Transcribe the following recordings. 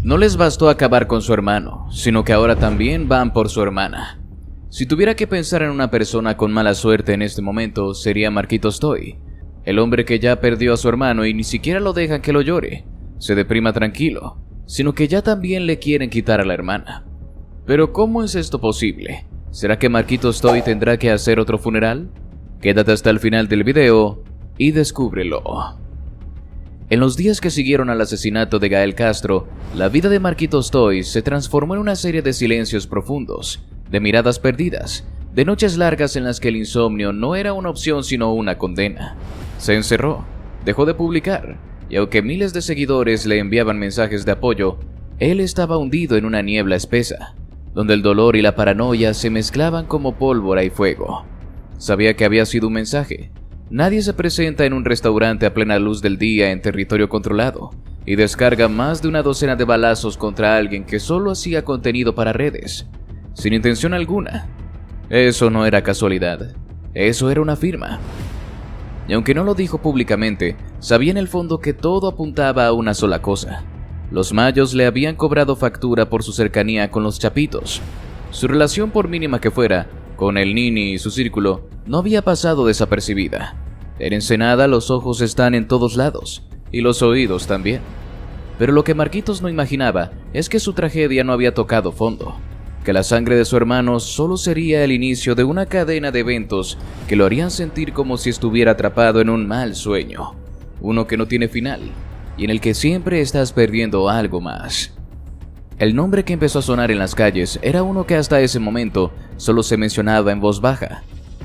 No les bastó acabar con su hermano, sino que ahora también van por su hermana. Si tuviera que pensar en una persona con mala suerte en este momento, sería Marquitos Toy, el hombre que ya perdió a su hermano y ni siquiera lo dejan que lo llore, se deprima tranquilo, sino que ya también le quieren quitar a la hermana. Pero ¿cómo es esto posible? ¿Será que Marquitos Toy tendrá que hacer otro funeral? Quédate hasta el final del video y descúbrelo. En los días que siguieron al asesinato de Gael Castro, la vida de Marquitos Toy se transformó en una serie de silencios profundos, de miradas perdidas, de noches largas en las que el insomnio no era una opción sino una condena. Se encerró, dejó de publicar, y aunque miles de seguidores le enviaban mensajes de apoyo, él estaba hundido en una niebla espesa, donde el dolor y la paranoia se mezclaban como pólvora y fuego. Sabía que había sido un mensaje. Nadie se presenta en un restaurante a plena luz del día en territorio controlado y descarga más de una docena de balazos contra alguien que solo hacía contenido para redes, sin intención alguna. Eso no era casualidad, eso era una firma. Y aunque no lo dijo públicamente, sabía en el fondo que todo apuntaba a una sola cosa. Los Mayos le habían cobrado factura por su cercanía con los Chapitos. Su relación, por mínima que fuera, con el Nini y su círculo, no había pasado desapercibida. En Ensenada los ojos están en todos lados, y los oídos también. Pero lo que Marquitos no imaginaba es que su tragedia no había tocado fondo, que la sangre de su hermano solo sería el inicio de una cadena de eventos que lo harían sentir como si estuviera atrapado en un mal sueño, uno que no tiene final, y en el que siempre estás perdiendo algo más. El nombre que empezó a sonar en las calles era uno que hasta ese momento solo se mencionaba en voz baja,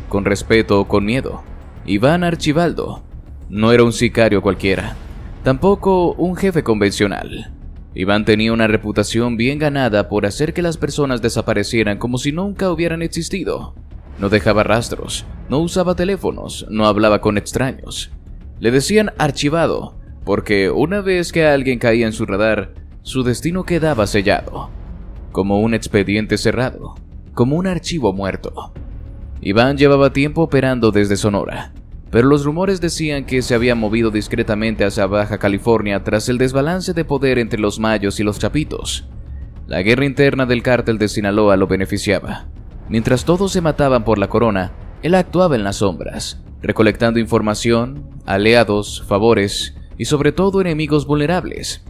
con respeto o con miedo. Iván Archibaldo. No era un sicario cualquiera, tampoco un jefe convencional. Iván tenía una reputación bien ganada por hacer que las personas desaparecieran como si nunca hubieran existido. No dejaba rastros, no usaba teléfonos, no hablaba con extraños. Le decían archivado, porque una vez que alguien caía en su radar, su destino quedaba sellado, como un expediente cerrado, como un archivo muerto. Iván llevaba tiempo operando desde Sonora, pero los rumores decían que se había movido discretamente hacia Baja California tras el desbalance de poder entre los Mayos y los Chapitos. La guerra interna del cártel de Sinaloa lo beneficiaba. Mientras todos se mataban por la corona, él actuaba en las sombras, recolectando información, aliados, favores y sobre todo enemigos vulnerables.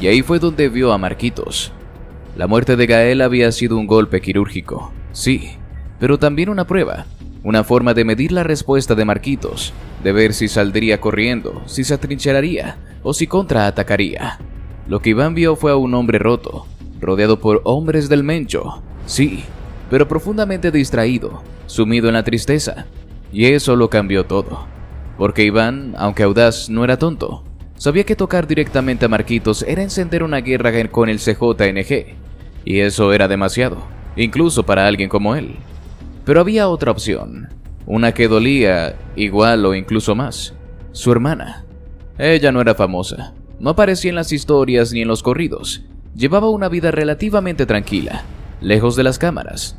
Y ahí fue donde vio a Marquitos. La muerte de Gael había sido un golpe quirúrgico, sí, pero también una prueba, una forma de medir la respuesta de Marquitos, de ver si saldría corriendo, si se atrincheraría o si contraatacaría. Lo que Iván vio fue a un hombre roto, rodeado por hombres del Mencho, sí, pero profundamente distraído, sumido en la tristeza, y eso lo cambió todo, porque Iván, aunque audaz, no era tonto. Sabía que tocar directamente a Marquitos era encender una guerra con el CJNG, y eso era demasiado, incluso para alguien como él. Pero había otra opción, una que dolía igual o incluso más: su hermana. Ella no era famosa, no aparecía en las historias ni en los corridos, llevaba una vida relativamente tranquila, lejos de las cámaras,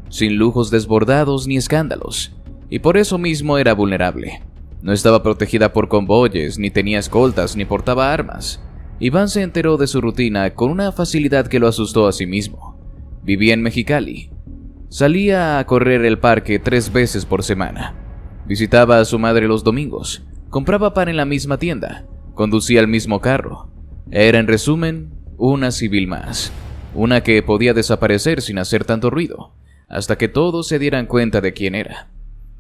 sin lujos desbordados ni escándalos, y por eso mismo era vulnerable. No estaba protegida por convoyes, ni tenía escoltas, ni portaba armas. Iván se enteró de su rutina con una facilidad que lo asustó a sí mismo. Vivía en Mexicali. Salía a correr el parque 3 veces por semana. Visitaba a su madre los domingos. Compraba pan en la misma tienda. Conducía el mismo carro. Era, en resumen, una civil más. Una que podía desaparecer sin hacer tanto ruido, hasta que todos se dieran cuenta de quién era.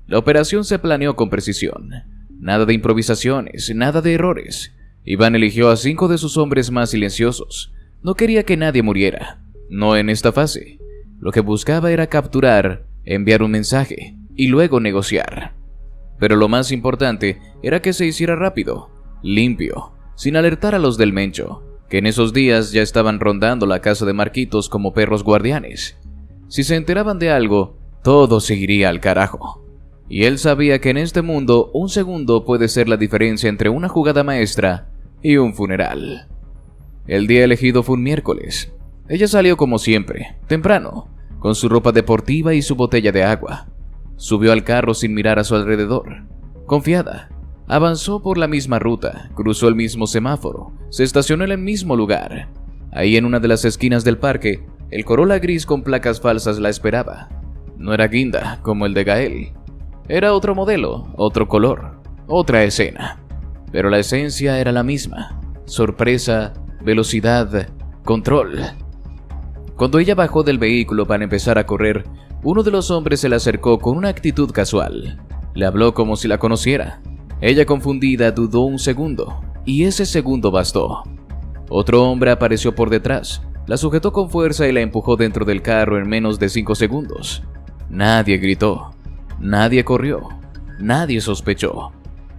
La operación se planeó con precisión. Nada de improvisaciones, nada de errores. Iván eligió a 5 de sus hombres más silenciosos. No quería que nadie muriera, no en esta fase. Lo que buscaba era capturar, enviar un mensaje y luego negociar. Pero lo más importante era que se hiciera rápido, limpio, sin alertar a los del Mencho, que en esos días ya estaban rondando la casa de Marquitos como perros guardianes. Si se enteraban de algo, todo seguiría al carajo. Y él sabía que en este mundo un segundo puede ser la diferencia entre una jugada maestra y un funeral. El día elegido fue un miércoles. Ella salió como siempre, temprano, con su ropa deportiva y su botella de agua. Subió al carro sin mirar a su alrededor. Confiada, avanzó por la misma ruta, cruzó el mismo semáforo, se estacionó en el mismo lugar. Ahí en una de las esquinas del parque, el Corolla gris con placas falsas la esperaba. No era guinda como el de Gael. Era otro modelo, otro color, otra escena. Pero la esencia era la misma. Sorpresa, velocidad, control. Cuando ella bajó del vehículo para empezar a correr, uno de los hombres se le acercó con una actitud casual. Le habló como si la conociera. Ella, confundida, dudó un segundo, y ese segundo bastó. Otro hombre apareció por detrás, la sujetó con fuerza y la empujó dentro del carro en menos de 5 segundos. Nadie gritó, nadie corrió, nadie sospechó.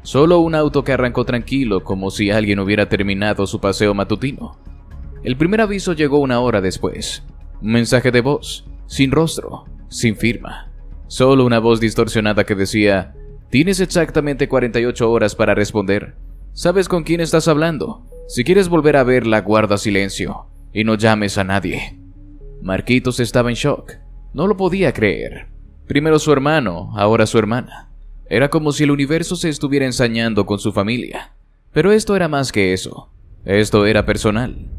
Solo un auto que arrancó tranquilo, como si alguien hubiera terminado su paseo matutino. El primer aviso llegó 1 hora después. Un mensaje de voz, sin rostro, sin firma. Solo una voz distorsionada que decía: tienes exactamente 48 horas para responder. ¿Sabes con quién estás hablando? Si quieres volver a verla, guarda silencio y no llames a nadie. Marquitos estaba en shock. No lo podía creer. Primero su hermano, ahora su hermana. Era como si el universo se estuviera ensañando con su familia. Pero esto era más que eso. Esto era personal.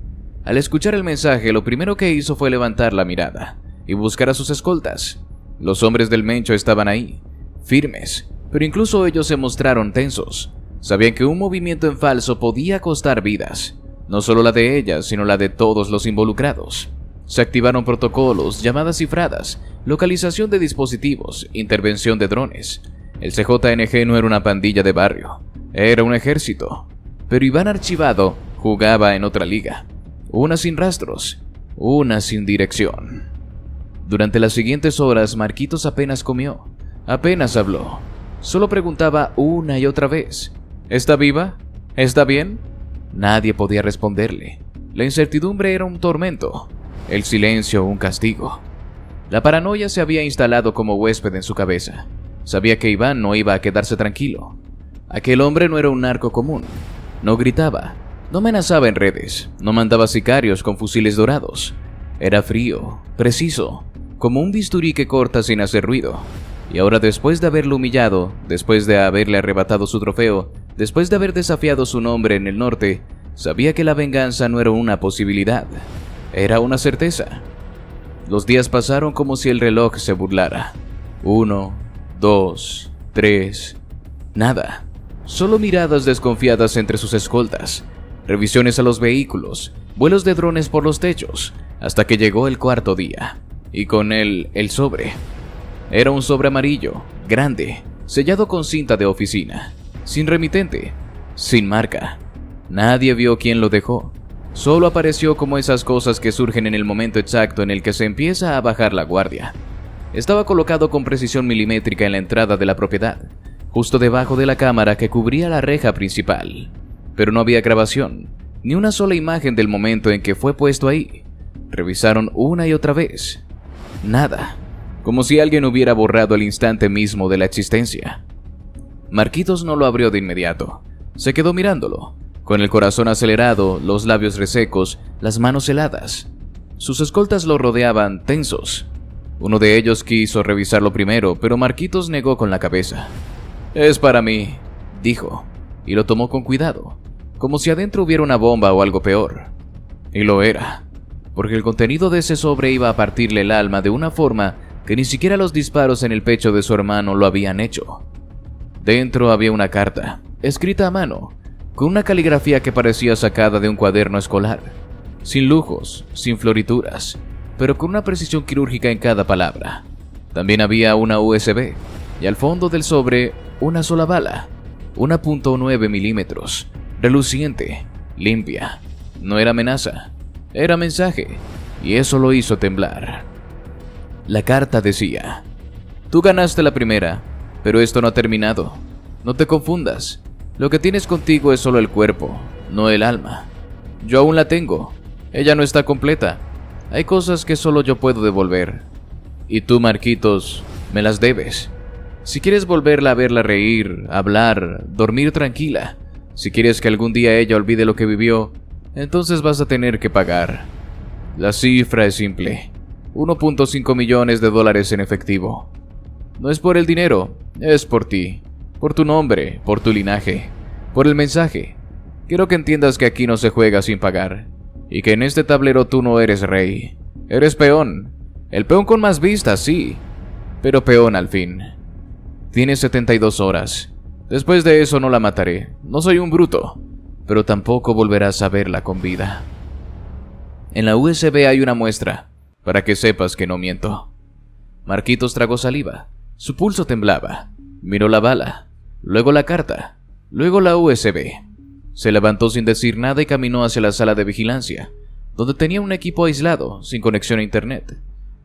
Al escuchar el mensaje, lo primero que hizo fue levantar la mirada y buscar a sus escoltas. Los hombres del Mencho estaban ahí, firmes, pero incluso ellos se mostraron tensos. Sabían que un movimiento en falso podía costar vidas, no solo la de ellas, sino la de todos los involucrados. Se activaron protocolos, llamadas cifradas, localización de dispositivos, intervención de drones. El CJNG no era una pandilla de barrio, era un ejército. Pero Iván Archivado jugaba en otra liga, una sin rastros, una sin dirección. Durante las siguientes horas, Marquitos apenas comió, apenas habló. Solo preguntaba una y otra vez: ¿está viva? ¿Está bien? Nadie podía responderle. La incertidumbre era un tormento, el silencio un castigo. La paranoia se había instalado como huésped en su cabeza. Sabía que Iván no iba a quedarse tranquilo. Aquel hombre no era un narco común. No gritaba, no amenazaba en redes, no mandaba sicarios con fusiles dorados. Era frío, preciso, como un bisturí que corta sin hacer ruido. Y ahora, después de haberlo humillado, después de haberle arrebatado su trofeo, después de haber desafiado su nombre en el norte, sabía que la venganza no era una posibilidad, era una certeza. Los días pasaron como si el reloj se burlara. 1, 2, 3... nada. Solo miradas desconfiadas entre sus escoltas, revisiones a los vehículos, vuelos de drones por los techos, hasta que llegó el 4.º día, y con él el sobre. Era un sobre amarillo, grande, sellado con cinta de oficina, sin remitente, sin marca. Nadie vio quién lo dejó. Solo apareció como esas cosas que surgen en el momento exacto en el que se empieza a bajar la guardia. Estaba colocado con precisión milimétrica en la entrada de la propiedad, justo debajo de la cámara que cubría la reja principal. Pero no había grabación, ni una sola imagen del momento en que fue puesto ahí. Revisaron una y otra vez. Nada. Como si alguien hubiera borrado el instante mismo de la existencia. Marquitos no lo abrió de inmediato. Se quedó mirándolo, con el corazón acelerado, los labios resecos, las manos heladas. Sus escoltas lo rodeaban, tensos. Uno de ellos quiso revisarlo primero, pero Marquitos negó con la cabeza. «Es para mí», dijo, y lo tomó con cuidado, como si adentro hubiera una bomba o algo peor. Y lo era, porque el contenido de ese sobre iba a partirle el alma de una forma que ni siquiera los disparos en el pecho de su hermano lo habían hecho. Dentro había una carta, escrita a mano, con una caligrafía que parecía sacada de un cuaderno escolar, sin lujos, sin florituras, pero con una precisión quirúrgica en cada palabra. También había una USB, y al fondo del sobre una sola bala, una .9 milímetros, reluciente, limpia. No era amenaza, era mensaje, y eso lo hizo temblar. La carta decía: «Tú ganaste la primera, pero esto no ha terminado. No te confundas. Lo que tienes contigo es solo el cuerpo, no el alma. Yo aún la tengo. Ella no está completa. Hay cosas que solo yo puedo devolver. Y tú, Marquitos, me las debes. Si quieres volverla a verla reír, hablar, dormir tranquila, si quieres que algún día ella olvide lo que vivió, entonces vas a tener que pagar. La cifra es simple: $1.5 millones en efectivo. No es por el dinero, es por ti, por tu nombre, por tu linaje, por el mensaje. Quiero que entiendas que aquí no se juega sin pagar. y que en este tablero tú no eres rey. Eres peón. El peón con más vistas, sí, pero peón al fin. Tienes 72 horas. Después de eso no la mataré. No soy un bruto, pero tampoco volverás a verla con vida. En la USB hay una muestra, para que sepas que no miento. Marquitos tragó saliva. Su pulso temblaba. Miró la bala, luego la carta, luego la USB. Se levantó sin decir nada y caminó hacia la sala de vigilancia, donde tenía un equipo aislado, sin conexión a internet.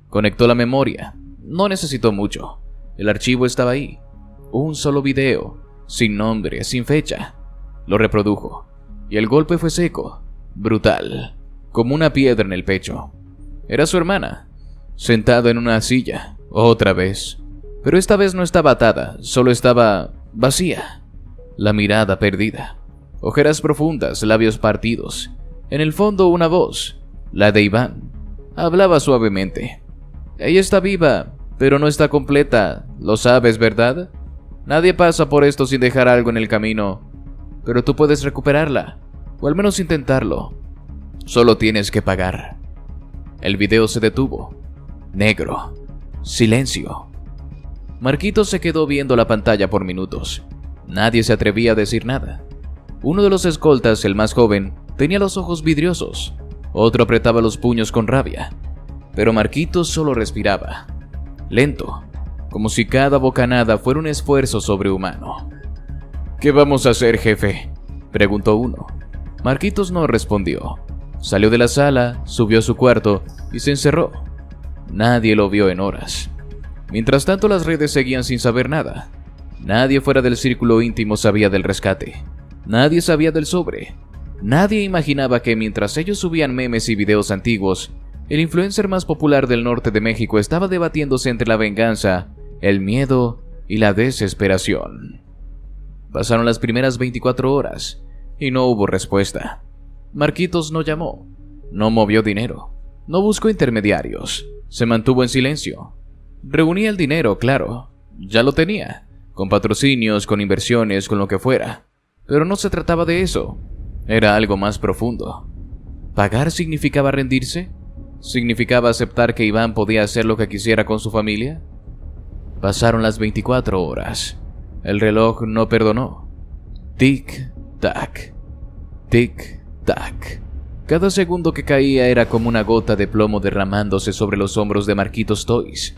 Conectó la memoria. No necesitó mucho. El archivo estaba ahí. Un solo video, sin nombre, sin fecha. Lo reprodujo, y el golpe fue seco, brutal, como una piedra en el pecho. Era su hermana, sentada en una silla, otra vez. Pero esta vez no estaba atada, solo estaba vacía. La mirada perdida, ojeras profundas, labios partidos. En el fondo una voz, la de Iván, hablaba suavemente. Ella está viva, pero no está completa, lo sabes, ¿verdad? Nadie pasa por esto sin dejar algo en el camino, pero tú puedes recuperarla, o al menos intentarlo. Solo tienes que pagar. El video se detuvo. Negro. Silencio. Marquitos se quedó viendo la pantalla por minutos. Nadie se atrevía a decir nada. Uno de los escoltas, el más joven, tenía los ojos vidriosos. Otro apretaba los puños con rabia. Pero Marquitos solo respiraba. Lento, como si cada bocanada fuera un esfuerzo sobrehumano. ¿Qué vamos a hacer, jefe?, preguntó uno. Marquitos no respondió. Salió de la sala, subió a su cuarto y se encerró. Nadie lo vio en horas. Mientras tanto, las redes seguían sin saber nada. Nadie fuera del círculo íntimo sabía del rescate. Nadie sabía del sobre. Nadie imaginaba que mientras ellos subían memes y videos antiguos, el influencer más popular del norte de México estaba debatiéndose entre la venganza, el miedo y la desesperación. Pasaron las primeras 24 horas y no hubo respuesta. Marquitos no llamó, no movió dinero, no buscó intermediarios, se mantuvo en silencio. Reunía el dinero, claro, ya lo tenía, con patrocinios, con inversiones, con lo que fuera. Pero no se trataba de eso, era algo más profundo. ¿Pagar significaba rendirse? ¿Significaba aceptar que Iván podía hacer lo que quisiera con su familia? Pasaron las 24 horas. El reloj no perdonó. Tic-tac, tic-tac. Cada segundo que caía era como una gota de plomo derramándose sobre los hombros de Marquitos Toys.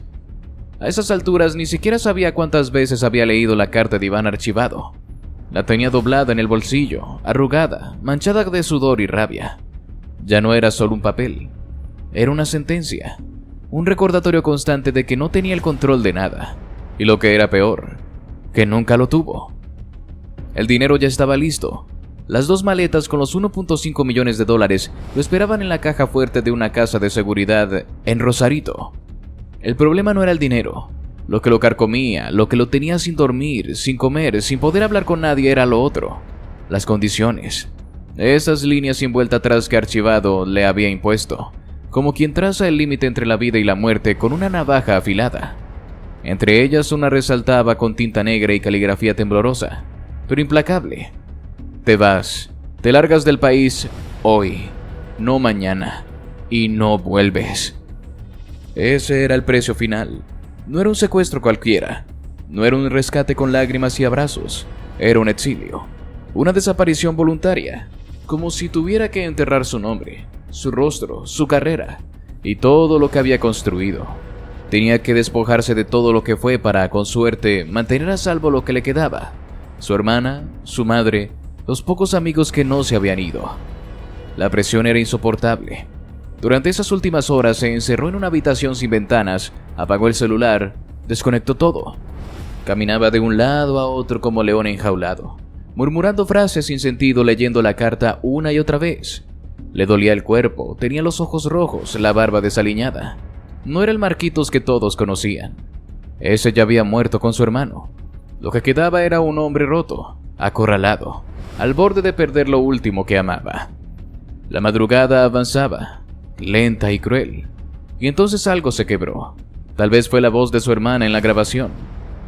A esas alturas ni siquiera sabía cuántas veces había leído la carta de Iván archivado. La tenía doblada en el bolsillo, arrugada, manchada de sudor y rabia. Ya no era solo un papel, era una sentencia, un recordatorio constante de que no tenía el control de nada, y lo que era peor, que nunca lo tuvo. El dinero ya estaba listo. Las 2 maletas con los $1.5 millones lo esperaban en la caja fuerte de una casa de seguridad en Rosarito. El problema no era el dinero. Lo que lo carcomía, lo que lo tenía sin dormir, sin comer, sin poder hablar con nadie era lo otro. Las condiciones. Esas líneas sin vuelta atrás que Archivado le había impuesto. Como quien traza el límite entre la vida y la muerte con una navaja afilada. Entre ellas una resaltaba con tinta negra y caligrafía temblorosa, pero implacable. Te vas, te largas del país hoy, no mañana, y no vuelves. Ese era el precio final. No era un secuestro cualquiera, no era un rescate con lágrimas y abrazos, era un exilio, una desaparición voluntaria, como si tuviera que enterrar su nombre, su rostro, su carrera y todo lo que había construido. Tenía que despojarse de todo lo que fue para, con suerte, mantener a salvo lo que le quedaba, su hermana, su madre, los pocos amigos que no se habían ido. La presión era insoportable. Durante esas últimas horas se encerró en una habitación sin ventanas, apagó el celular, desconectó todo. Caminaba de un lado a otro como león enjaulado, murmurando frases sin sentido, leyendo la carta una y otra vez. Le dolía el cuerpo, tenía los ojos rojos, la barba desaliñada. No era el Marquitos que todos conocían. Ese ya había muerto con su hermano. Lo que quedaba era un hombre roto, acorralado, al borde de perder lo último que amaba. La madrugada avanzaba, lenta y cruel, y entonces algo se quebró. Tal vez fue la voz de su hermana en la grabación,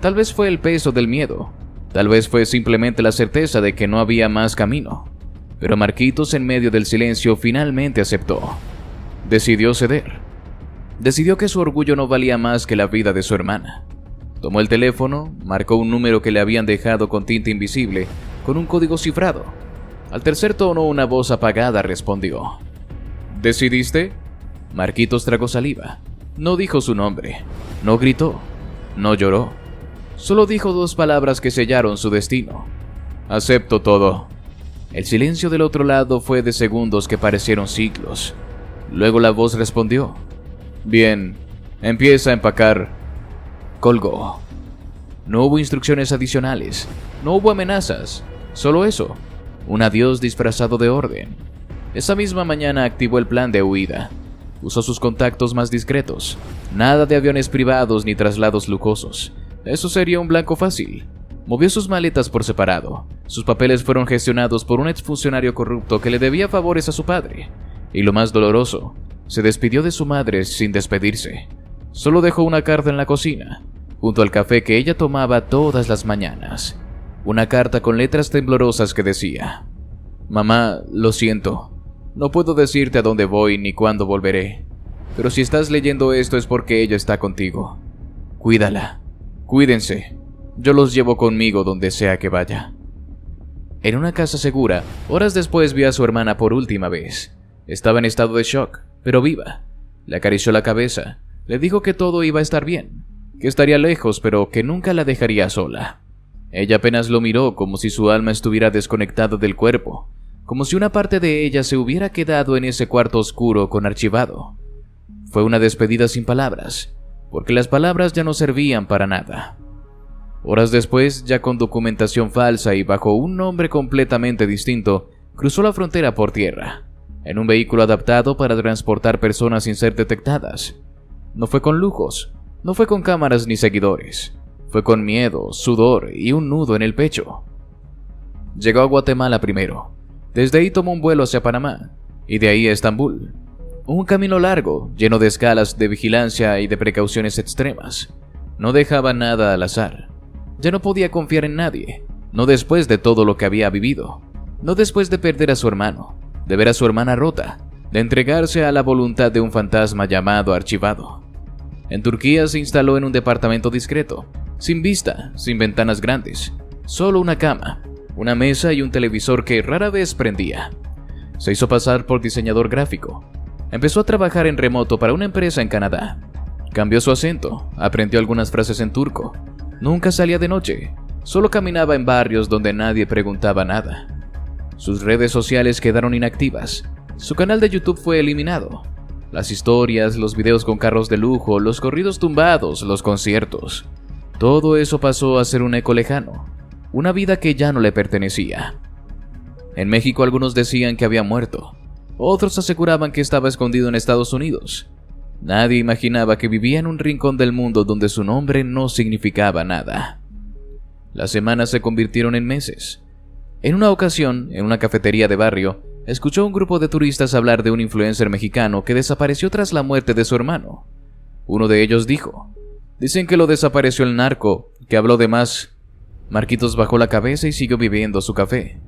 tal vez fue el peso del miedo, tal vez fue simplemente la certeza de que no había más camino. pero Marquitos, en medio del silencio, finalmente aceptó. Decidió ceder. Decidió que su orgullo no valía más que la vida de su hermana. Tomó el teléfono, marcó un número que le habían dejado con tinta invisible, con un código cifrado. Al tercer tono, una voz apagada respondió. ¿Decidiste? Marquitos tragó saliva. No dijo su nombre, no gritó, no lloró. Solo dijo 2 palabras que sellaron su destino. Acepto todo. El silencio del otro lado fue de segundos que parecieron siglos. Luego la voz respondió. Bien, empieza a empacar. Colgó. No hubo instrucciones adicionales, no hubo amenazas, solo eso, un adiós disfrazado de orden. Esa misma mañana activó el plan de huida. Usó sus contactos más discretos. Nada de aviones privados ni traslados lujosos. Eso sería un blanco fácil. Movió sus maletas por separado. Sus papeles fueron gestionados por un exfuncionario corrupto que le debía favores a su padre. Y lo más doloroso, se despidió de su madre sin despedirse. Solo dejó una carta en la cocina, junto al café que ella tomaba todas las mañanas. Una carta con letras temblorosas que decía: Mamá, lo siento. No puedo decirte a dónde voy ni cuándo volveré. Pero si estás leyendo esto es porque ella está contigo. Cuídala. Cuídense. Yo los llevo conmigo donde sea que vaya. En una casa segura, horas después vio a su hermana por última vez. Estaba en estado de shock, pero viva. Le acarició la cabeza. Le dijo que todo iba a estar bien, que estaría lejos, pero que nunca la dejaría sola. Ella apenas lo miró como si su alma estuviera desconectada del cuerpo, como si una parte de ella se hubiera quedado en ese cuarto oscuro con archivado. Fue una despedida sin palabras, porque las palabras ya no servían para nada. Horas después, ya con documentación falsa y bajo un nombre completamente distinto, cruzó la frontera por tierra, en un vehículo adaptado para transportar personas sin ser detectadas. No fue con lujos, no fue con cámaras ni seguidores, fue con miedo, sudor y un nudo en el pecho. Llegó a Guatemala primero. Desde ahí tomó un vuelo hacia Panamá, y de ahí a Estambul. Un camino largo, lleno de escalas de vigilancia y de precauciones extremas. No dejaba nada al azar. Ya no podía confiar en nadie, no después de todo lo que había vivido, no después de perder a su hermano, de ver a su hermana rota, de entregarse a la voluntad de un fantasma llamado archivado. En Turquía se instaló en un departamento discreto, sin vista, sin ventanas grandes, solo una cama, una mesa y un televisor que rara vez prendía. Se hizo pasar por diseñador gráfico. Empezó a trabajar en remoto para una empresa en Canadá. Cambió su acento, aprendió algunas frases en turco. Nunca salía de noche, solo caminaba en barrios donde nadie preguntaba nada. Sus redes sociales quedaron inactivas. Su canal de YouTube fue eliminado. Las historias, los videos con carros de lujo, los corridos tumbados, los conciertos. Todo eso pasó a ser un eco lejano, una vida que ya no le pertenecía. En México algunos decían que había muerto, otros aseguraban que estaba escondido en Estados Unidos. Nadie imaginaba que vivía en un rincón del mundo donde su nombre no significaba nada. Las semanas se convirtieron en meses. En una ocasión, en una cafetería de barrio, escuchó a un grupo de turistas hablar de un influencer mexicano que desapareció tras la muerte de su hermano. Uno de ellos dijo: "Dicen que lo desapareció el narco, que habló de más". Marquitos bajó la cabeza y siguió bebiendo su café.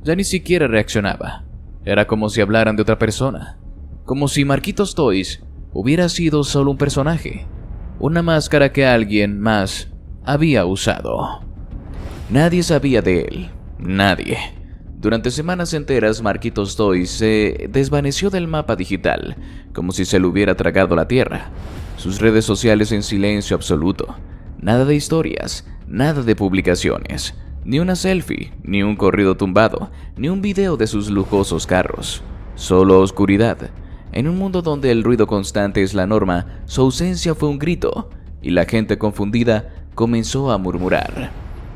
Ya ni siquiera reaccionaba. Era como si hablaran de otra persona. Como si Marquitos Toys hubiera sido solo un personaje, una máscara que alguien más había usado. Nadie sabía de él, nadie. Durante semanas enteras, Marquitos Toys se desvaneció del mapa digital, como si se le hubiera tragado la tierra. Sus redes sociales en silencio absoluto. Nada de historias, nada de publicaciones, ni una selfie, ni un corrido tumbado, ni un video de sus lujosos carros. Solo oscuridad. En un mundo donde el ruido constante es la norma, su ausencia fue un grito, y la gente confundida comenzó a murmurar.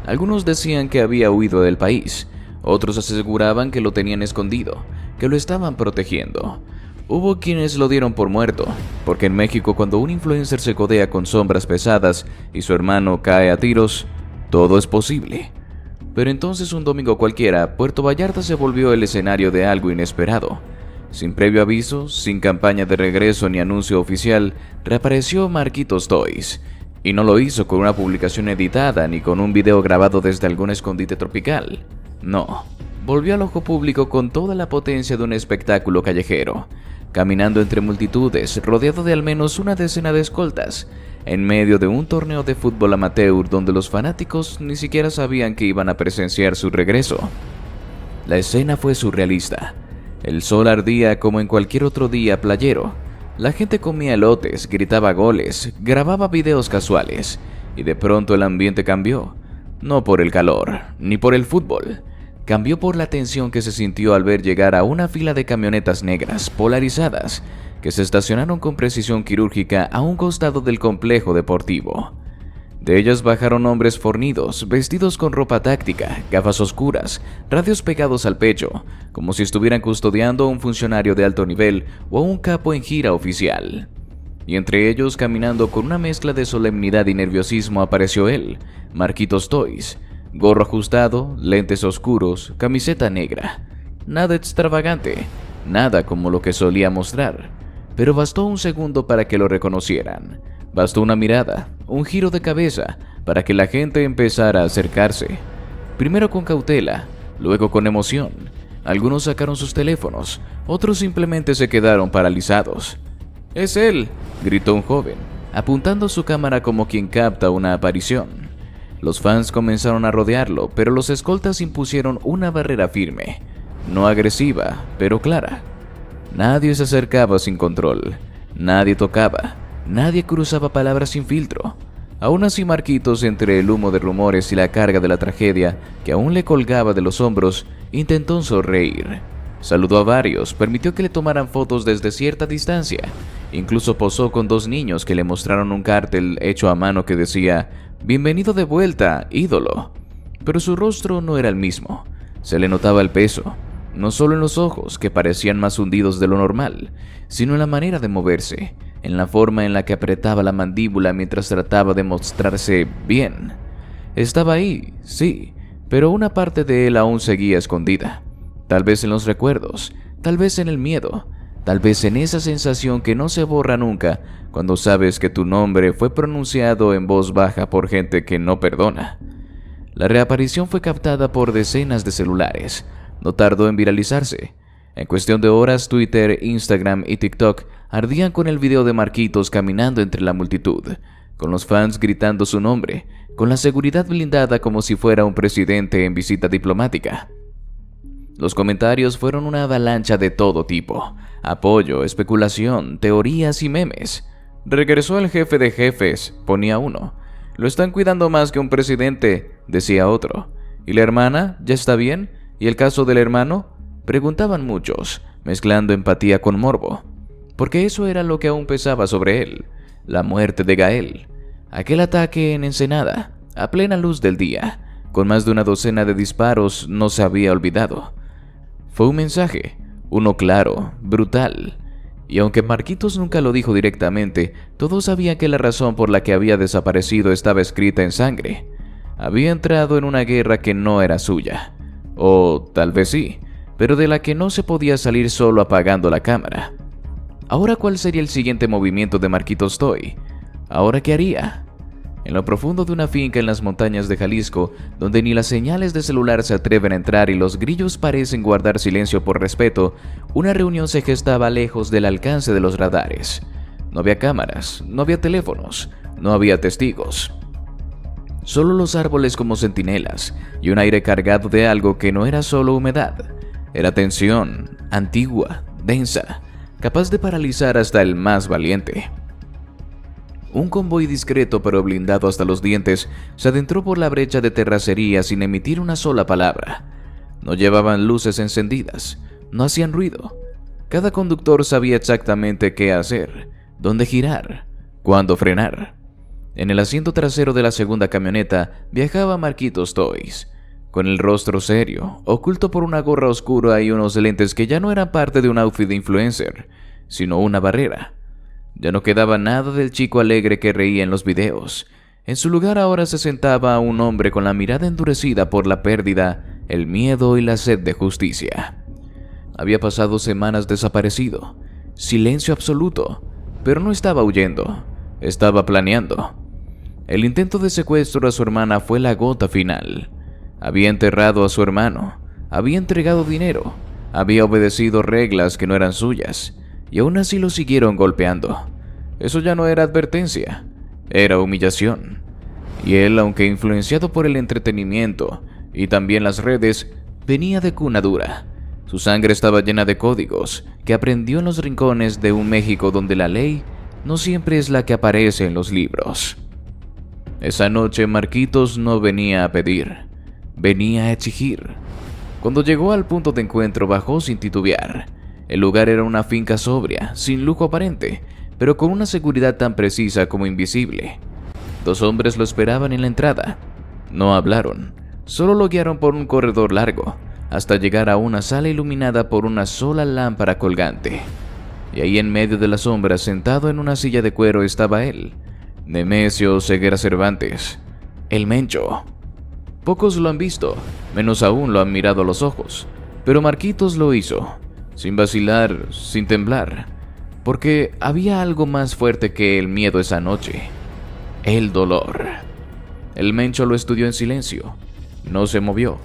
Algunos decían que había huido del país, otros aseguraban que lo tenían escondido, que lo estaban protegiendo. Hubo quienes lo dieron por muerto, porque en México cuando un influencer se codea con sombras pesadas y su hermano cae a tiros, todo es posible. Pero entonces un domingo cualquiera, Puerto Vallarta se volvió el escenario de algo inesperado. Sin previo aviso, sin campaña de regreso ni anuncio oficial, reapareció Marquitos Toys. Y no lo hizo con una publicación editada ni con un video grabado desde algún escondite tropical. No, volvió al ojo público con toda la potencia de un espectáculo callejero, caminando entre multitudes, rodeado de al menos una decena de escoltas, en medio de un torneo de fútbol amateur donde los fanáticos ni siquiera sabían que iban a presenciar su regreso. La escena fue surrealista. El sol ardía como en cualquier otro día playero. La gente comía elotes, gritaba goles, grababa videos casuales, y de pronto el ambiente cambió. No por el calor, ni por el fútbol. Cambió por la tensión que se sintió al ver llegar a una fila de camionetas negras, polarizadas, que se estacionaron con precisión quirúrgica a un costado del complejo deportivo. De ellas bajaron hombres fornidos, vestidos con ropa táctica, gafas oscuras, radios pegados al pecho, como si estuvieran custodiando a un funcionario de alto nivel o a un capo en gira oficial. Y entre ellos, caminando con una mezcla de solemnidad y nerviosismo, apareció él, Marquitos Toys, gorro ajustado, lentes oscuros, camiseta negra. Nada extravagante, nada como lo que solía mostrar, pero bastó un segundo para que lo reconocieran. Bastó una mirada, un giro de cabeza, para que la gente empezara a acercarse. Primero con cautela, luego con emoción. Algunos sacaron sus teléfonos, otros simplemente se quedaron paralizados. «¡Es él!», gritó un joven, apuntando su cámara como quien capta una aparición. Los fans comenzaron a rodearlo, pero los escoltas impusieron una barrera firme, no agresiva, pero clara. Nadie se acercaba sin control, nadie tocaba, nadie cruzaba palabras sin filtro. Aún así, Marquitos, entre el humo de rumores y la carga de la tragedia que aún le colgaba de los hombros, intentó sonreír. Saludó a varios, permitió que le tomaran fotos desde cierta distancia. Incluso posó con dos niños que le mostraron un cartel hecho a mano que decía «Bienvenido de vuelta, ídolo». Pero su rostro no era el mismo. Se le notaba el peso, no solo en los ojos, que parecían más hundidos de lo normal, sino en la manera de moverse, en la forma en la que apretaba la mandíbula mientras trataba de mostrarse bien. Estaba ahí, sí, pero una parte de él aún seguía escondida. Tal vez en los recuerdos, tal vez en el miedo, tal vez en esa sensación que no se borra nunca cuando sabes que tu nombre fue pronunciado en voz baja por gente que no perdona. La reaparición fue captada por decenas de celulares. No tardó en viralizarse. En cuestión de horas, Twitter, Instagram y TikTok ardían con el video de Marquitos caminando entre la multitud, con los fans gritando su nombre, con la seguridad blindada como si fuera un presidente en visita diplomática. Los comentarios fueron una avalancha de todo tipo: apoyo, especulación, teorías y memes. «Regresó el jefe de jefes», ponía uno. «Lo están cuidando más que un presidente», decía otro. «¿Y la hermana? ¿Ya está bien? ¿Y el caso del hermano?», preguntaban muchos, mezclando empatía con morbo. Porque eso era lo que aún pesaba sobre él: la muerte de Gael. Aquel ataque en Ensenada, a plena luz del día, con más de una docena de disparos, no se había olvidado. Fue un mensaje, uno claro, brutal. Y aunque Marquitos nunca lo dijo directamente, todos sabían que la razón por la que había desaparecido estaba escrita en sangre. Había entrado en una guerra que no era suya. O tal vez sí, pero de la que no se podía salir solo apagando la cámara. Ahora, ¿cuál sería el siguiente movimiento de Marquitos Toy? ¿Ahora qué haría? En lo profundo de una finca en las montañas de Jalisco, donde ni las señales de celular se atreven a entrar y los grillos parecen guardar silencio por respeto, una reunión se gestaba lejos del alcance de los radares. No había cámaras, no había teléfonos, no había testigos. Solo los árboles como centinelas y un aire cargado de algo que no era solo humedad. Era tensión, antigua, densa, capaz de paralizar hasta el más valiente. Un convoy discreto pero blindado hasta los dientes se adentró por la brecha de terracería sin emitir una sola palabra. No llevaban luces encendidas, no hacían ruido. Cada conductor sabía exactamente qué hacer, dónde girar, cuándo frenar. En el asiento trasero de la segunda camioneta viajaba Marquitos Toys, con el rostro serio, oculto por una gorra oscura y unos lentes que ya no eran parte de un outfit de influencer, sino una barrera. Ya no quedaba nada del chico alegre que reía en los videos. En su lugar ahora se sentaba un hombre con la mirada endurecida por la pérdida, el miedo y la sed de justicia. Había pasado semanas desaparecido, silencio absoluto, pero no estaba huyendo, estaba planeando. El intento de secuestro a su hermana fue la gota final. Había enterrado a su hermano, Había entregado dinero, había obedecido reglas que no eran suyas, y aún así lo siguieron golpeando. Eso ya no era advertencia, era humillación. Y él, aunque influenciado por el entretenimiento y también las redes, venía de cuna dura. Su sangre estaba llena de códigos que aprendió en los rincones de un México donde la ley no siempre es la que aparece en los libros. Esa noche Marquitos no venía a pedir, venía a exigir. Cuando llegó al punto de encuentro bajó sin titubear. El lugar era una finca sobria, sin lujo aparente, pero con una seguridad tan precisa como invisible. 2 hombres lo esperaban en la entrada. No hablaron, solo lo guiaron por un corredor largo, hasta llegar a una sala iluminada por una sola lámpara colgante. Y ahí en medio de las sombras, sentado en una silla de cuero, estaba él, Nemesio Ceguera Cervantes, el Mencho. Pocos lo han visto, menos aún lo han mirado a los ojos, pero Marquitos lo hizo, sin vacilar, sin temblar, porque había algo más fuerte que el miedo esa noche: el dolor. El Mencho lo estudió en silencio, no se movió,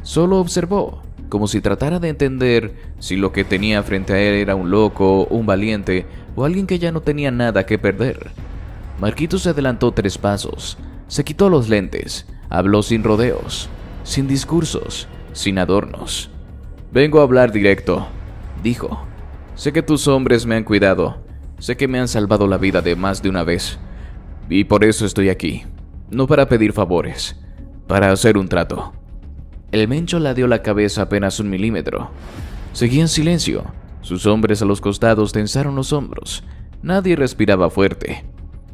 solo observó, como si tratara de entender si lo que tenía frente a él era un loco, un valiente o alguien que ya no tenía nada que perder. Marquitos se adelantó 3 pasos, se quitó los lentes, habló sin rodeos, sin discursos, sin adornos. «Vengo a hablar directo», dijo. «Sé que tus hombres me han cuidado, sé que me han salvado la vida de más de una vez, y por eso estoy aquí, no para pedir favores, para hacer un trato». El Mencho ladeó la cabeza apenas 1 milímetro. Seguía en silencio. Sus hombres a los costados tensaron los hombros. Nadie respiraba fuerte.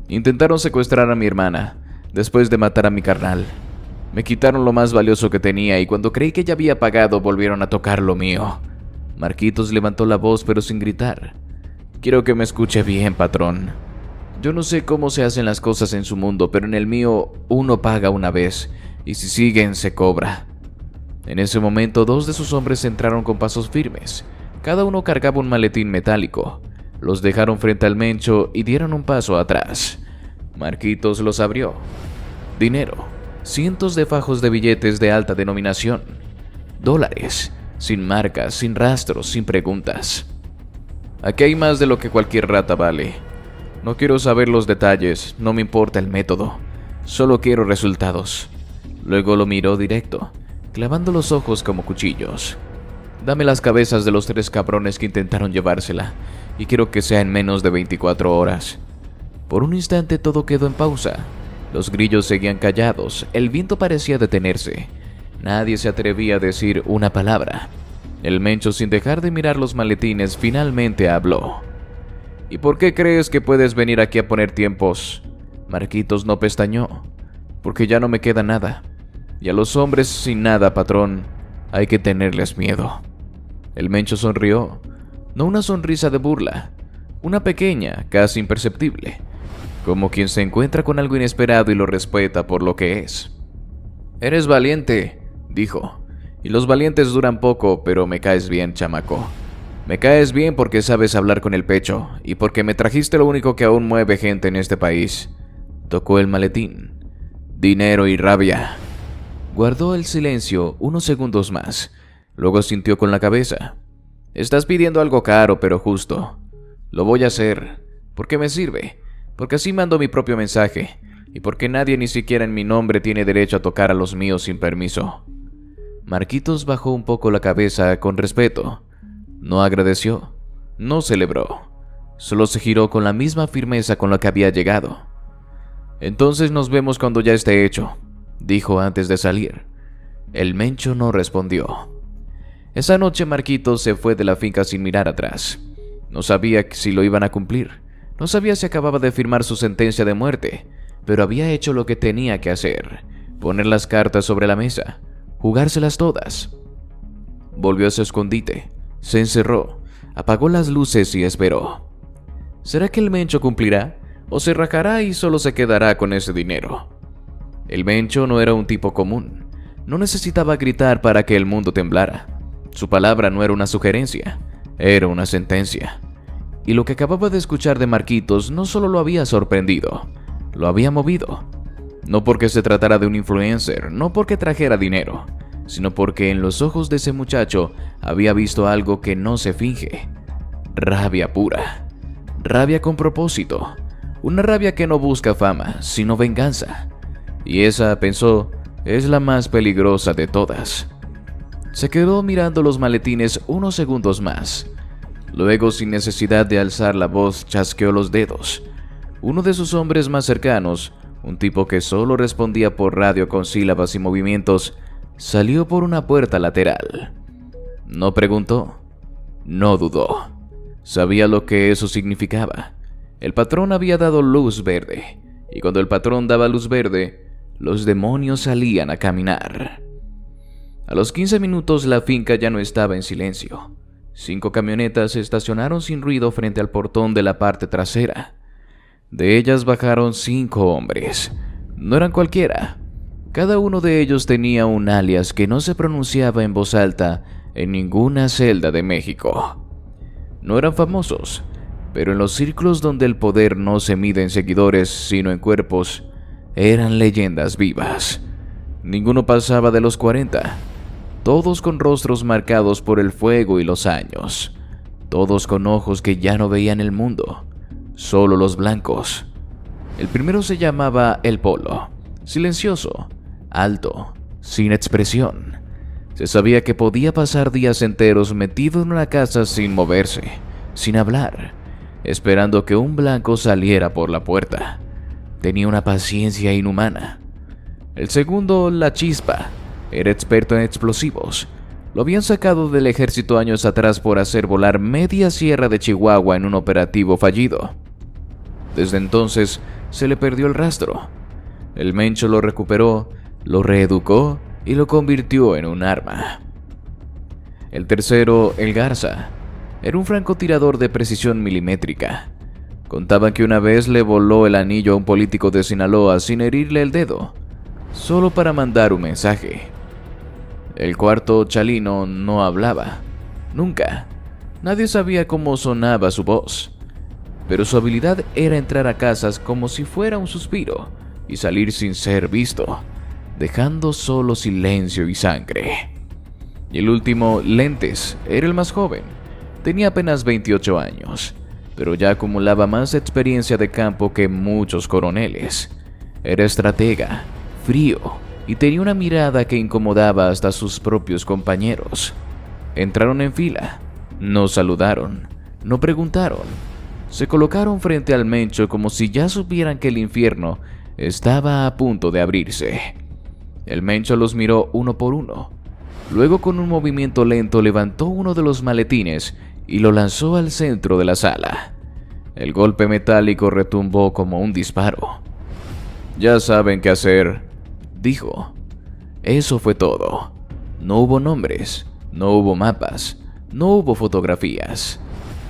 Intentaron secuestrar a mi hermana, después de matar a mi carnal. Me quitaron lo más valioso que tenía y cuando creí que ya había pagado, volvieron a tocar lo mío. Marquitos levantó la voz pero sin gritar. «Quiero que me escuche bien, patrón. Yo no sé cómo se hacen las cosas en su mundo, pero en el mío uno paga una vez, y si siguen se cobra». En ese momento 2 de sus hombres entraron con pasos firmes. Cada uno cargaba un maletín metálico. Los dejaron frente al Mencho y dieron un paso atrás. Marquitos los abrió. Dinero, cientos de fajos de billetes de alta denominación. Dólares, sin marcas, sin rastros, sin preguntas. «Aquí hay más de lo que cualquier rata vale. No quiero saber los detalles, no me importa el método. Solo quiero resultados». Luego lo miró directo, clavando los ojos como cuchillos. «Dame las cabezas de los 3 cabrones que intentaron llevársela, y quiero que sea en menos de 24 horas. Por un instante todo quedó en pausa. Los grillos seguían callados, el viento parecía detenerse. Nadie se atrevía a decir una palabra. El Mencho, sin dejar de mirar los maletines, finalmente habló. «¿Y por qué crees que puedes venir aquí a poner tiempos?» Marquitos no pestañeó. «Porque ya no me queda nada. Y a los hombres sin nada, patrón, hay que tenerles miedo». El Mencho sonrió, no una sonrisa de burla, una pequeña, casi imperceptible, como quien se encuentra con algo inesperado y lo respeta por lo que es. «Eres valiente», dijo, «y los valientes duran poco, pero me caes bien, chamaco. Me caes bien porque sabes hablar con el pecho, y porque me trajiste lo único que aún mueve gente en este país». Tocó el maletín. «Dinero y rabia». Guardó el silencio unos segundos más. Luego sintió con la cabeza. «Estás pidiendo algo caro, pero justo. Lo voy a hacer, porque me sirve, porque así mando mi propio mensaje, y porque nadie ni siquiera en mi nombre tiene derecho a tocar a los míos sin permiso». Marquitos bajó un poco la cabeza con respeto. No agradeció, no celebró, solo se giró con la misma firmeza con la que había llegado. «Entonces nos vemos cuando ya esté hecho», dijo antes de salir. El Mencho no respondió. Esa noche Marquitos se fue de la finca sin mirar atrás. No sabía si lo iban a cumplir, no sabía si acababa de firmar su sentencia de muerte, pero había hecho lo que tenía que hacer: poner las cartas sobre la mesa, jugárselas todas. Volvió a su escondite, se encerró, apagó las luces y esperó. ¿Será que el Mencho cumplirá? ¿O se rajará y solo se quedará con ese dinero? El Mencho no era un tipo común. No necesitaba gritar para que el mundo temblara. Su palabra no era una sugerencia, era una sentencia. Y lo que acababa de escuchar de Marquitos no solo lo había sorprendido, lo había movido. No porque se tratara de un influencer, no porque trajera dinero, sino porque en los ojos de ese muchacho había visto algo que no se finge. Rabia pura. Rabia con propósito. Una rabia que no busca fama, sino venganza. Y esa, pensó, es la más peligrosa de todas. Se quedó mirando los maletines unos segundos más. Luego, sin necesidad de alzar la voz, chasqueó los dedos. Uno de sus hombres más cercanos, un tipo que solo respondía por radio con sílabas y movimientos, salió por una puerta lateral. No preguntó, no dudó. Sabía lo que eso significaba. El patrón había dado luz verde, y cuando el patrón daba luz verde, los demonios salían a caminar. A los 15 minutos la finca ya no estaba en silencio. 5 camionetas se estacionaron sin ruido frente al portón de la parte trasera. De ellas bajaron 5 hombres. No eran cualquiera. Cada uno de ellos tenía un alias que no se pronunciaba en voz alta en ninguna celda de México. No eran famosos, pero en los círculos donde el poder no se mide en seguidores sino en cuerpos, eran leyendas vivas. Ninguno pasaba de los 40. Todos con rostros marcados por el fuego y los años. Todos con ojos que ya no veían el mundo. Solo los blancos. El primero se llamaba El Polo. Silencioso, alto, sin expresión. Se sabía que podía pasar días enteros metido en una casa sin moverse, sin hablar, esperando que un blanco saliera por la puerta. Tenía una paciencia inhumana. El segundo, La Chispa, era experto en explosivos. Lo habían sacado del ejército años atrás por hacer volar media sierra de Chihuahua en un operativo fallido. Desde entonces se le perdió el rastro. El Mencho lo recuperó, lo reeducó y lo convirtió en un arma. El tercero, El Garza, era un francotirador de precisión milimétrica. Contaban que una vez le voló el anillo a un político de Sinaloa sin herirle el dedo, solo para mandar un mensaje. El cuarto, Chalino, no hablaba. Nunca. Nadie sabía cómo sonaba su voz. Pero su habilidad era entrar a casas como si fuera un suspiro y salir sin ser visto, dejando solo silencio y sangre. Y el último, Lentes, era el más joven. Tenía apenas 28 años, pero ya acumulaba más experiencia de campo que muchos coroneles. Era estratega, frío, y tenía una mirada que incomodaba hasta a sus propios compañeros. Entraron en fila, no saludaron, no preguntaron. Se colocaron frente al Mencho como si ya supieran que el infierno estaba a punto de abrirse. El Mencho los miró uno por uno. Luego, con un movimiento lento, levantó uno de los maletines y lo lanzó al centro de la sala. El golpe metálico retumbó como un disparo. «Ya saben qué hacer», dijo. Eso fue todo. No hubo nombres, no hubo mapas, no hubo fotografías.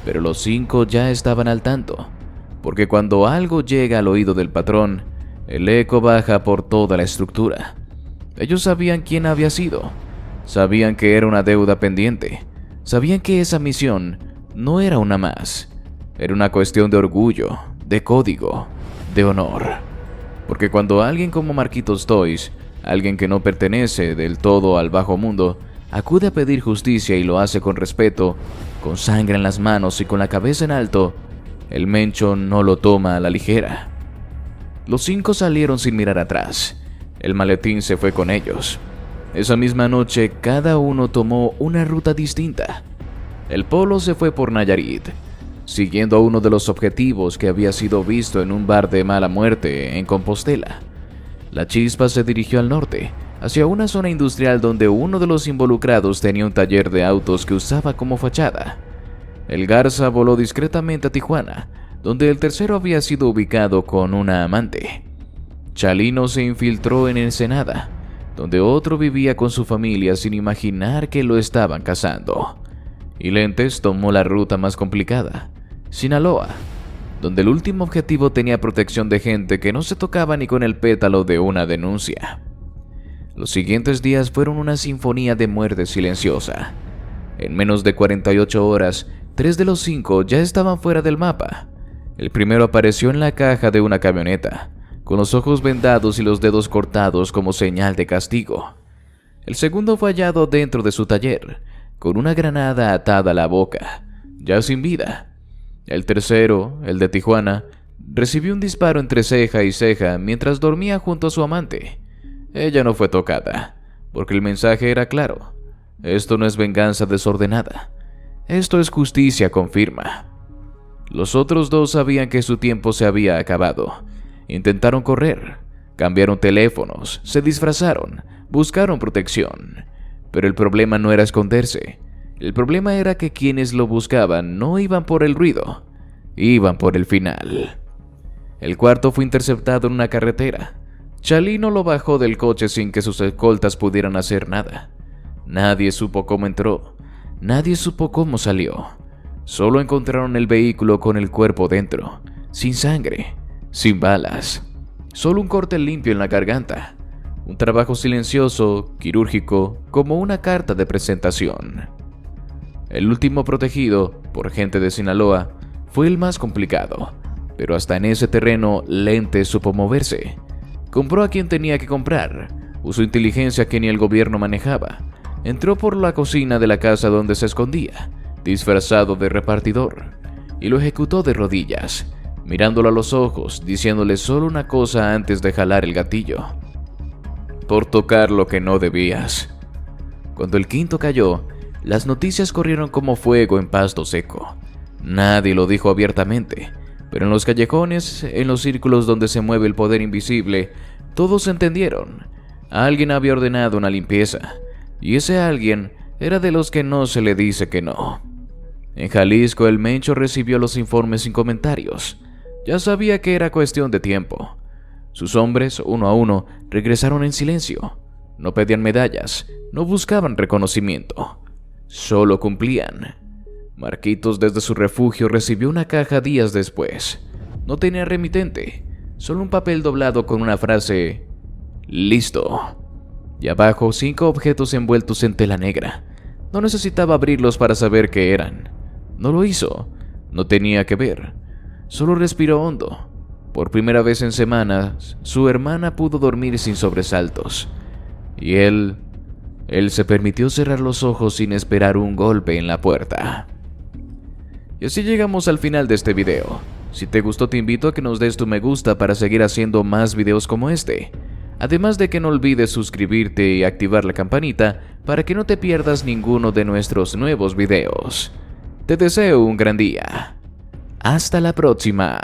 Pero los 5 ya estaban al tanto, porque cuando algo llega al oído del patrón, el eco baja por toda la estructura. Ellos sabían quién había sido, sabían que era una deuda pendiente, sabían que esa misión no era una más, era una cuestión de orgullo, de código, de honor. Porque cuando alguien como Marquitos Toys, alguien que no pertenece del todo al bajo mundo, acude a pedir justicia y lo hace con respeto, con sangre en las manos y con la cabeza en alto, el Mencho no lo toma a la ligera. Los 5 salieron sin mirar atrás. El maletín se fue con ellos. Esa misma noche, cada uno tomó una ruta distinta. El Polo se fue por Nayarit, siguiendo a uno de los objetivos que había sido visto en un bar de mala muerte en Compostela. La Chispa se dirigió al norte, hacia una zona industrial donde uno de los involucrados tenía un taller de autos que usaba como fachada. El Garza voló discretamente a Tijuana, donde el tercero había sido ubicado con una amante. Chalino se infiltró en Ensenada, donde otro vivía con su familia sin imaginar que lo estaban cazando. Y Lentes tomó la ruta más complicada, Sinaloa, donde el último objetivo tenía protección de gente que no se tocaba ni con el pétalo de una denuncia. Los siguientes días fueron una sinfonía de muerte silenciosa. En menos de 48 horas, 3 de los 5 ya estaban fuera del mapa. El primero apareció en la caja de una camioneta, con los ojos vendados y los dedos cortados como señal de castigo. El segundo fue hallado dentro de su taller, con una granada atada a la boca, ya sin vida. El tercero, el de Tijuana, recibió un disparo entre ceja y ceja mientras dormía junto a su amante. Ella no fue tocada, porque el mensaje era claro. Esto no es venganza desordenada. Esto es justicia con firma. Los otros dos sabían que su tiempo se había acabado. Intentaron correr, cambiaron teléfonos, se disfrazaron, buscaron protección. Pero el problema no era esconderse. El problema era que quienes lo buscaban no iban por el ruido, iban por el final. El cuarto fue interceptado en una carretera. Chalino lo bajó del coche sin que sus escoltas pudieran hacer nada. Nadie supo cómo entró, nadie supo cómo salió. Solo encontraron el vehículo con el cuerpo dentro, sin sangre, sin balas. Solo un corte limpio en la garganta. Un trabajo silencioso, quirúrgico, como una carta de presentación. El último protegido, por gente de Sinaloa, fue el más complicado. Pero hasta en ese terreno, Lente supo moverse. Compró a quien tenía que comprar, usó inteligencia que ni el gobierno manejaba. Entró por la cocina de la casa donde se escondía, disfrazado de repartidor, y lo ejecutó de rodillas, mirándolo a los ojos, diciéndole solo una cosa antes de jalar el gatillo: por tocar lo que no debías. Cuando el quinto cayó, las noticias corrieron como fuego en pasto seco. Nadie lo dijo abiertamente, pero en los callejones, en los círculos donde se mueve el poder invisible, todos entendieron. Alguien había ordenado una limpieza, y ese alguien era de los que no se le dice que no. En Jalisco, el Mencho recibió los informes sin comentarios. Ya sabía que era cuestión de tiempo. Sus hombres, uno a uno, regresaron en silencio. No pedían medallas, no buscaban reconocimiento. Solo cumplían. Marquitos desde su refugio recibió una caja días después. No tenía remitente, solo un papel doblado con una frase: listo. Y abajo 5 objetos envueltos en tela negra. No necesitaba abrirlos para saber qué eran. No lo hizo, no tenía que ver. Solo respiró hondo. Por primera vez en semanas, su hermana pudo dormir sin sobresaltos. Y él se permitió cerrar los ojos sin esperar un golpe en la puerta. Y así llegamos al final de este video. Si te gustó, te invito a que nos des tu me gusta para seguir haciendo más videos como este. Además de que no olvides suscribirte y activar la campanita para que no te pierdas ninguno de nuestros nuevos videos. Te deseo un gran día. Hasta la próxima.